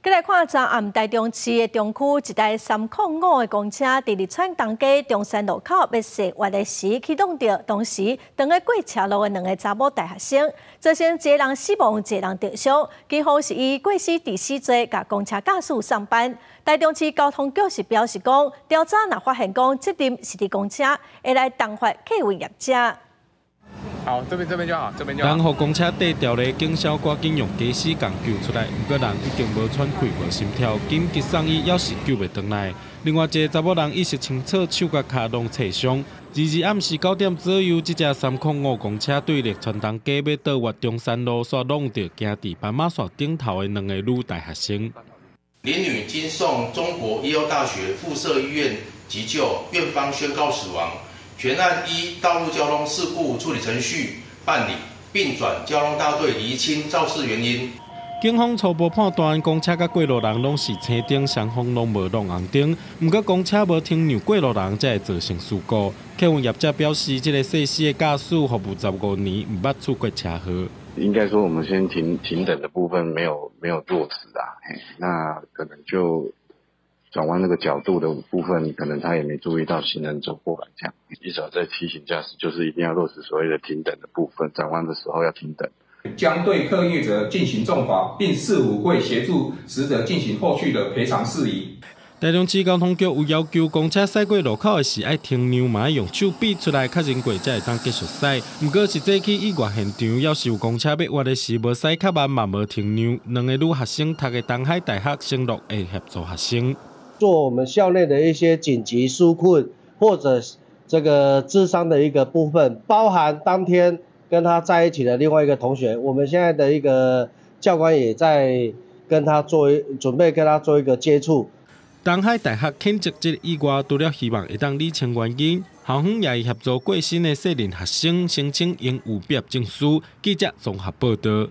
再来看昨暗台中市的中区一台305的公车，伫日川东街中山路口要驶弯的时启动着，同时当个过车路的2个查某大学生，造成一个人死亡，一个人重伤。警方是以过失致死罪，甲公车驾驶上班。台中市交通局是表示讲，调查若发现讲责任是伫公车，会来重罚客运业者。 好，这边就好，这边就好。人互公车底掉咧，警消赶紧用假死共救出来，不过人已经无喘气、无心跳，紧急送医，还是救袂回来。另外一个查某人意识清楚，手甲脚拢挫伤。暗时9点左右，这只305公车对立川东街要倒越中山路，煞弄着行伫斑马线顶头的2个女大学生。林女经送中国医药大学附设医院急救，院方宣告死亡。 全案依道路交通事故处理程序办理，并转交通大队厘清肇事原因。警方初步判断，公车甲过路人拢是青灯，双方拢无弄红灯。不过公车无停让过路人，才会造成事故。客运业者表示，这个细细的驾驶服务15年，唔捌出过车祸。应该说，我们先停等的部分没有落实啊，那可能就。 转弯那个角度的部分，可能他也没注意到行人走过来，这样至少在提醒驾驶，就是一定要落实所谓的停等的部分，转弯的时候要停等。将对客运业者进行重罚，并市府会协助死者进行后续的赔偿事宜。台中市交通局有要求，公车驶过路口的时，爱停让，嘛要用手比出来确认过，才会当继续驶。不过实际去意外现场，要是有公车要越的时，无驶较慢，嘛无停让。2个女学生读的东海大学升录的协助学生。 做我们校内的一些紧急纾困或者这个咨商的一个部分，包含当天跟他在一起的另外一个同学，我们现在的一个教官也在跟他准备跟他做一个接触。东海大学谴责这个意外，除了希望会当理清原因，校方也协助过身的适龄学生申请应有毕业证书。记者综合报道。